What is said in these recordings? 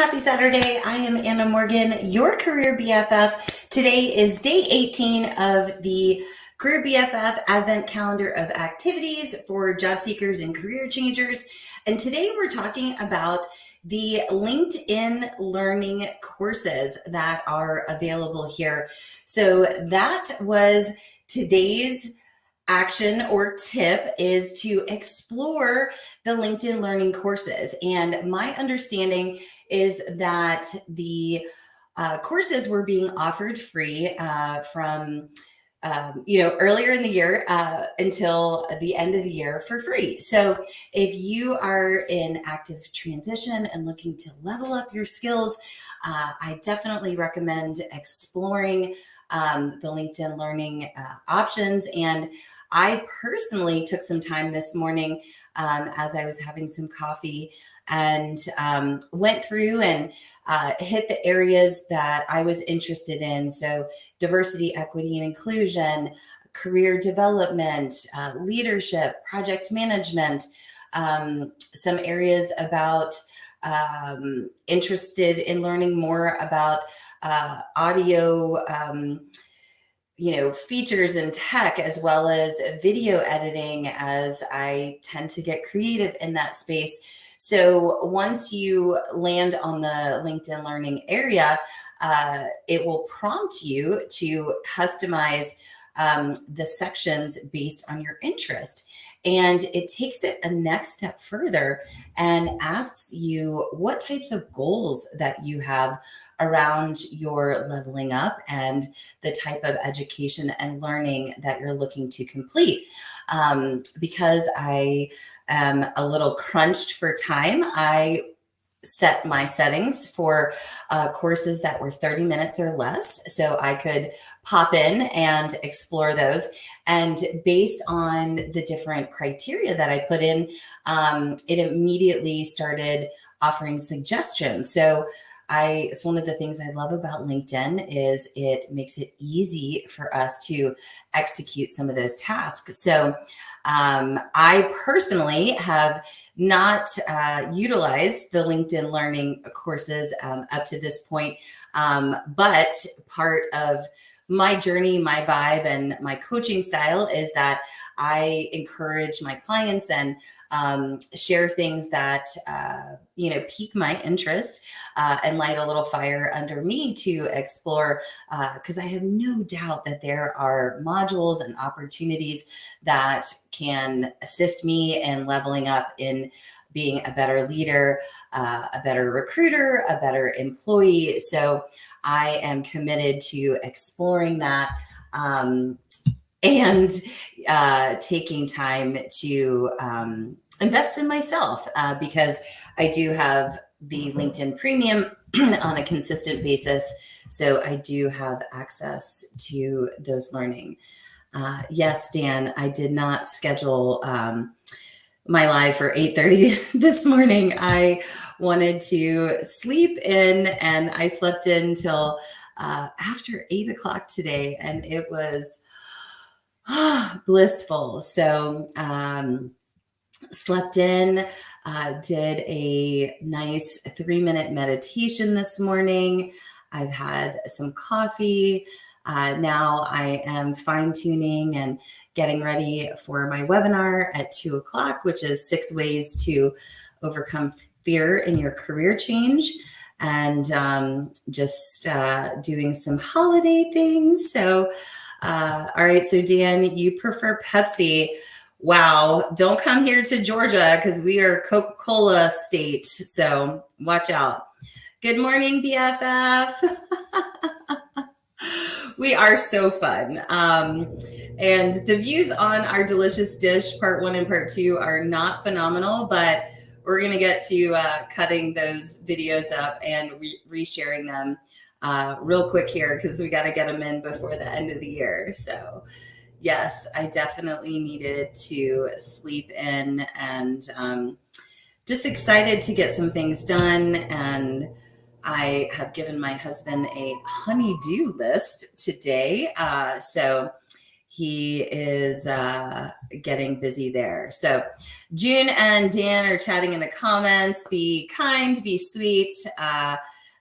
happy Saturday. I am Anna Morgan, your Career BFF. Today is day 18 of the Career BFF Advent Calendar of Activities for job seekers and career changers. And today we're talking about the LinkedIn learning courses that are available here. So that was today's action or tip, is to explore the LinkedIn learning courses. And my understanding is that the courses were being offered free from earlier in the year until the end of the year for free. So if you are in active transition and looking to level up your skills, I definitely recommend exploring the LinkedIn learning options. And I personally took some time this morning as I was having some coffee and went through and hit the areas that I was interested in. So diversity, equity, and inclusion, career development, leadership, project management, some areas about interested in learning more about audio, features and tech, as well as video editing, as I tend to get creative in that space. So once you land on the LinkedIn learning area, it will prompt you to customize the sections based on your interest. And it takes it a next step further and asks you what types of goals that you have around your leveling up and the type of education and learning that you're looking to complete. Because I am a little crunched for time, I set my settings for courses that were 30 minutes or less, so I could pop in and explore those. And based on the different criteria that I put in, it immediately started offering suggestions. So it's one of the things I love about LinkedIn is it makes it easy for us to execute some of those tasks. So I personally have not utilized the LinkedIn learning courses up to this point, but part of my journey, my vibe, and my coaching style is that I encourage my clients and share things that pique my interest and light a little fire under me to explore, because I have no doubt that there are modules and opportunities that can assist me in leveling up in being a better leader, a better recruiter, a better employee. So I am committed to exploring that and taking time to invest in myself, because I do have the LinkedIn Premium on a consistent basis. So I do have access to those learning. Yes, Dan, I did not schedule my live for 8:30 this morning. I wanted to sleep in, and I slept in till after 8 o'clock today, and it was blissful. So slept in, did a nice 3-minute meditation this morning. I've had some coffee. Now I am fine tuning and getting ready for my webinar at 2 o'clock, which is 6 ways to overcome fear in your career change, and just doing some holiday things. So, all right. So Dan, you prefer Pepsi. Wow. Don't come here to Georgia because we are Coca-Cola state. So watch out. Good morning, BFF. We are so fun. And the views on our delicious dish, part 1 and part 2, are not phenomenal, but we're going to get to cutting those videos up and resharing them real quick here, because we got to get them in before the end of the year. So yes, I definitely needed to sleep in, and just excited to get some things done. And I have given my husband a honey-do list today. So he is getting busy there. So June and Dan are chatting in the comments. Be kind, be sweet,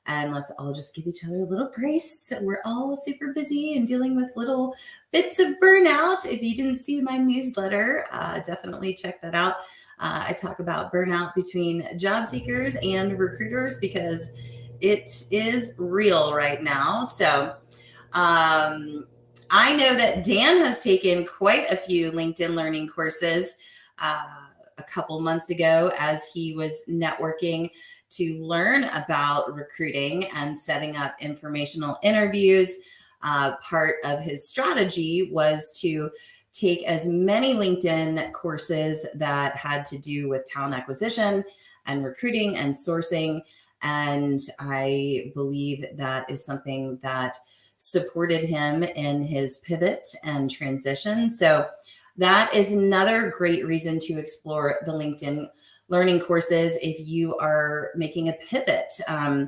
and let's all just give each other a little grace. We're all super busy and dealing with little bits of burnout. If you didn't see my newsletter, definitely check that out. I talk about burnout between job seekers and recruiters because it is real right now. So I know that Dan has taken quite a few LinkedIn learning courses a couple months ago as he was networking to learn about recruiting and setting up informational interviews. Part of his strategy was to take as many LinkedIn courses that had to do with talent acquisition and recruiting and sourcing. And I believe that is something that supported him in his pivot and transition. So that is another great reason to explore the LinkedIn learning courses if you are making a pivot. I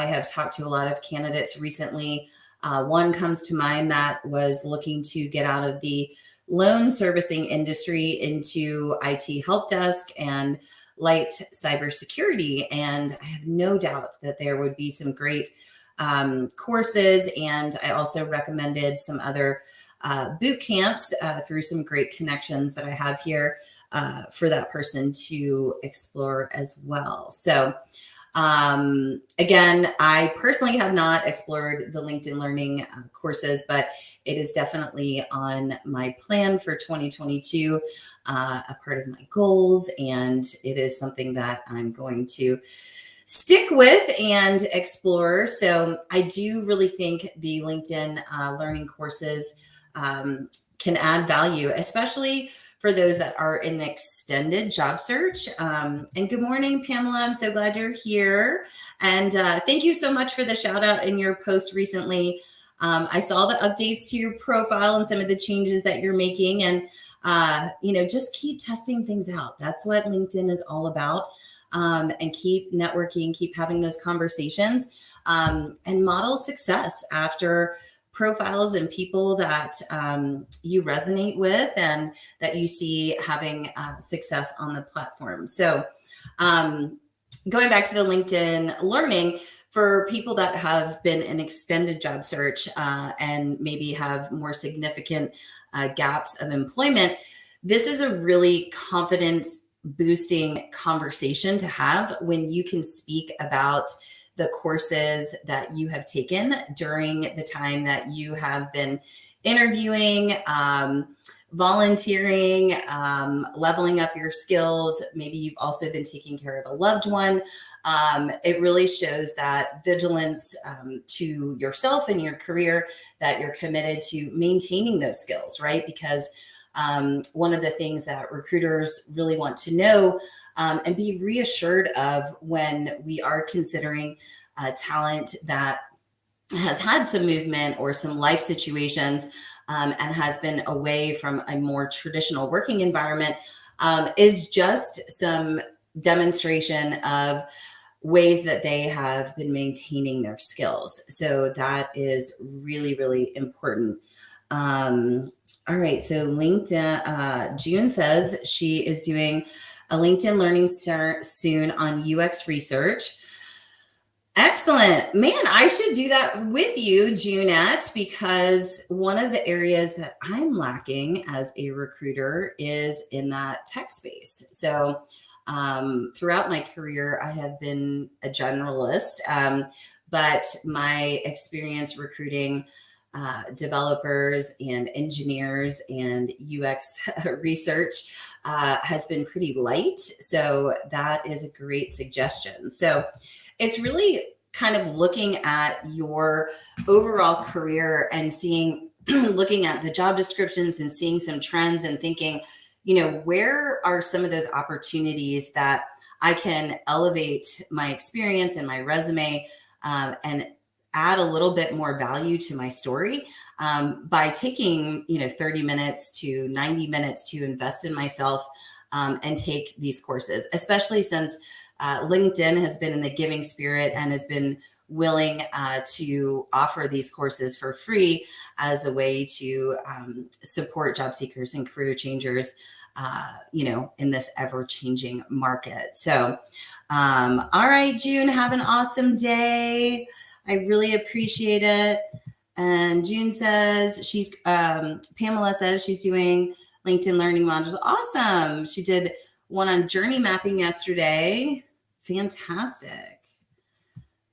have talked to a lot of candidates recently. One comes to mind that was looking to get out of the loan servicing industry into IT help desk and light cybersecurity. And I have no doubt that there would be some great courses. And I also recommended some other boot camps through some great connections that I have here for that person to explore as well. So again, I personally have not explored the LinkedIn learning courses, but it is definitely on my plan for 2022, a part of my goals. And it is something that I'm going to stick with and explore. So I do really think the LinkedIn learning courses can add value, especially for those that are in an extended job search. And good morning, Pamela. I'm so glad you're here. And thank you so much for the shout out in your post recently. I saw the updates to your profile and some of the changes that you're making. And, just keep testing things out. That's what LinkedIn is all about. And keep networking, keep having those conversations, and model success after profiles and people that you resonate with and that you see having success on the platform. So going back to the LinkedIn learning, for people that have been in extended job search and maybe have more significant gaps of employment, this is a really confidence boosting conversation to have when you can speak about the courses that you have taken during the time that you have been interviewing, volunteering, leveling up your skills. Maybe you've also been taking care of a loved one. It really shows that vigilance to yourself and your career, that you're committed to maintaining those skills, right? Because one of the things that recruiters really want to know and be reassured of when we are considering talent that has had some movement or some life situations and has been away from a more traditional working environment is just some demonstration of ways that they have been maintaining their skills. So that is really, really important. All right, so LinkedIn, June says she is doing a LinkedIn learning soon on UX research. Excellent. Man, I should do that with you, Junette, because one of the areas that I'm lacking as a recruiter is in that tech space. So throughout my career, I have been a generalist, but my experience recruiting developers and engineers and UX research has been pretty light. So that is a great suggestion. So it's really kind of looking at your overall career and seeing, looking at the job descriptions and seeing some trends and thinking, where are some of those opportunities that I can elevate my experience and my resume and add a little bit more value to my story by taking 30 minutes to 90 minutes to invest in myself and take these courses, especially since LinkedIn has been in the giving spirit and has been willing to offer these courses for free as a way to support job seekers and career changers, in this ever-changing market. So, all right, June, have an awesome day. I really appreciate it. And June says Pamela says she's doing LinkedIn learning modules. Awesome. She did one on journey mapping yesterday. Fantastic.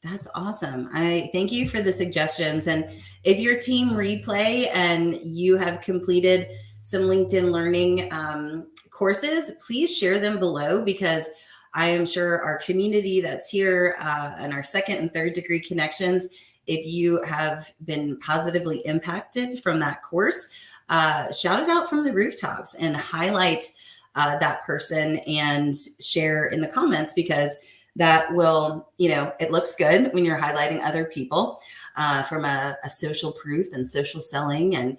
That's awesome. I thank you for the suggestions. And if your team replay and you have completed some LinkedIn learning courses, please share them below, because I am sure our community that's here and our second and third degree connections, if you have been positively impacted from that course, shout it out from the rooftops and highlight that person and share in the comments, because that will, it looks good when you're highlighting other people from a social proof and social selling and,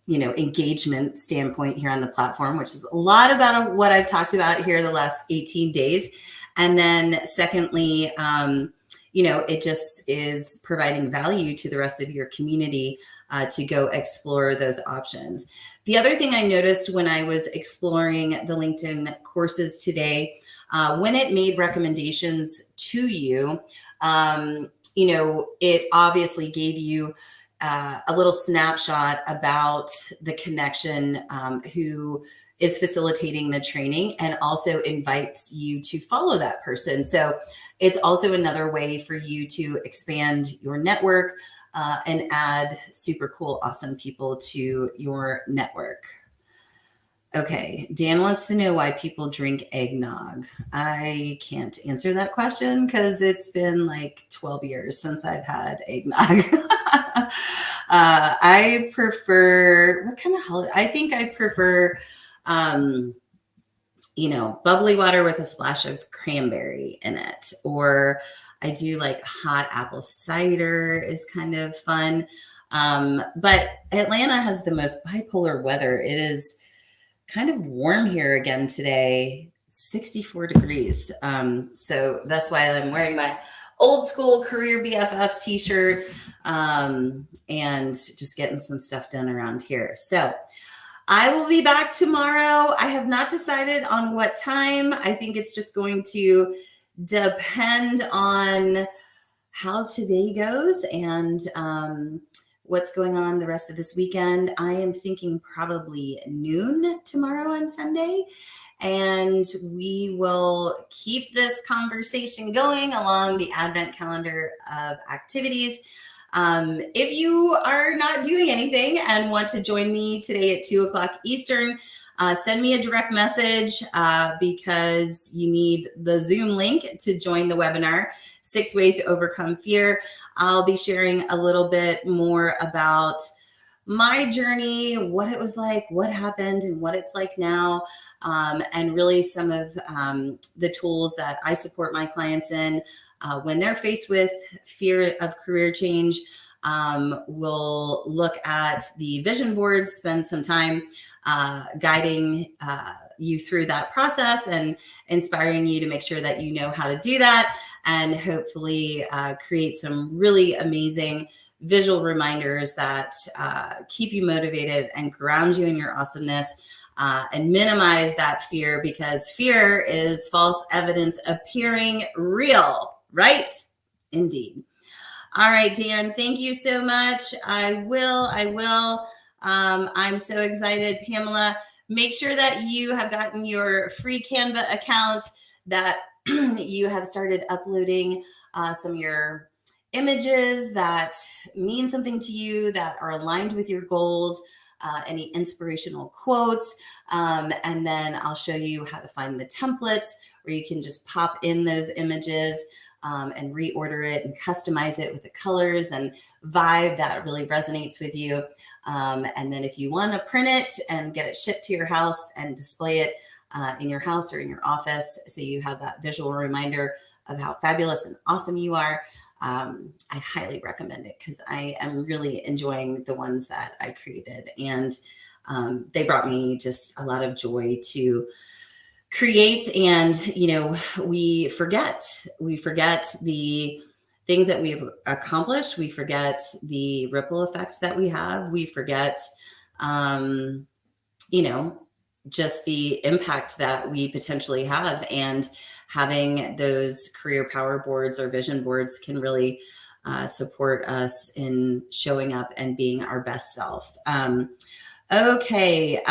engagement standpoint here on the platform, which is a lot about what I've talked about here the last 18 days. And then secondly, it just is providing value to the rest of your community to go explore those options. The other thing I noticed when I was exploring the LinkedIn courses today, when it made recommendations to you, it obviously gave you a little snapshot about the connection who is facilitating the training, and also invites you to follow that person. So it's also another way for you to expand your network and add super cool, awesome people to your network. Okay, Dan wants to know why people drink eggnog. I can't answer that question because it's been like 12 years since I've had eggnog. I prefer, what kind of holiday? I think I prefer, bubbly water with a splash of cranberry in it. Or I do like hot apple cider is kind of fun. But Atlanta has the most bipolar weather. It is kind of warm here again today, 64 degrees. So that's why I'm wearing my old school CareerBFF t-shirt and just getting some stuff done around here. So I will be back tomorrow. I have not decided on what time. I think it's just going to depend on how today goes and what's going on the rest of this weekend. I am thinking probably noon tomorrow on Sunday, and we will keep this conversation going along the Advent calendar of activities. If you are not doing anything and want to join me today at 2:00 Eastern, send me a direct message because you need the Zoom link to join the webinar, 6 Ways to Overcome Fear. I'll be sharing a little bit more about my journey, what it was like, what happened, and what it's like now, and really some of the tools that I support my clients in when they're faced with fear of career change. We'll look at the vision boards, spend some time guiding you through that process and inspiring you to make sure that you know how to do that, and hopefully create some really amazing visual reminders that keep you motivated and ground you in your awesomeness and minimize that fear, because fear is false evidence appearing real, right? Indeed. All right, Dan, thank you so much. I will. I'm so excited. Pamela, make sure that you have gotten your free Canva account, that you have started uploading some of your images that mean something to you, that are aligned with your goals, any inspirational quotes. And then I'll show you how to find the templates where you can just pop in those images and reorder it and customize it with the colors and vibe that really resonates with you. And then if you want to print it and get it shipped to your house and display it in your house or in your office, so you have that visual reminder of how fabulous and awesome you are, I highly recommend it, because I am really enjoying the ones that I created. And they brought me just a lot of joy to create. And, we forget the things that we've accomplished. We forget the ripple effect that we have. We forget, you know, just the impact that we potentially have. And having those career power boards or vision boards can really support us in showing up and being our best self. Okay.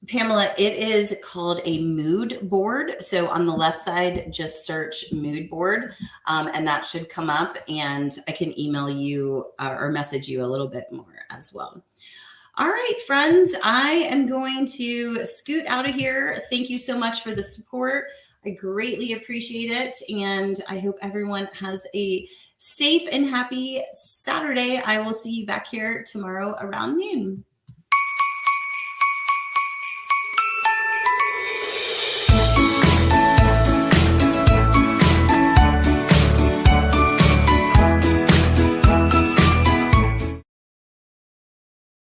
Pamela, it is called a mood board. So on the left side, just search mood board, and that should come up, and I can email you or message you a little bit more as well. All right, friends, I am going to scoot out of here. Thank you so much for the support. I greatly appreciate it. And I hope everyone has a safe and happy Saturday. I will see you back here tomorrow around noon.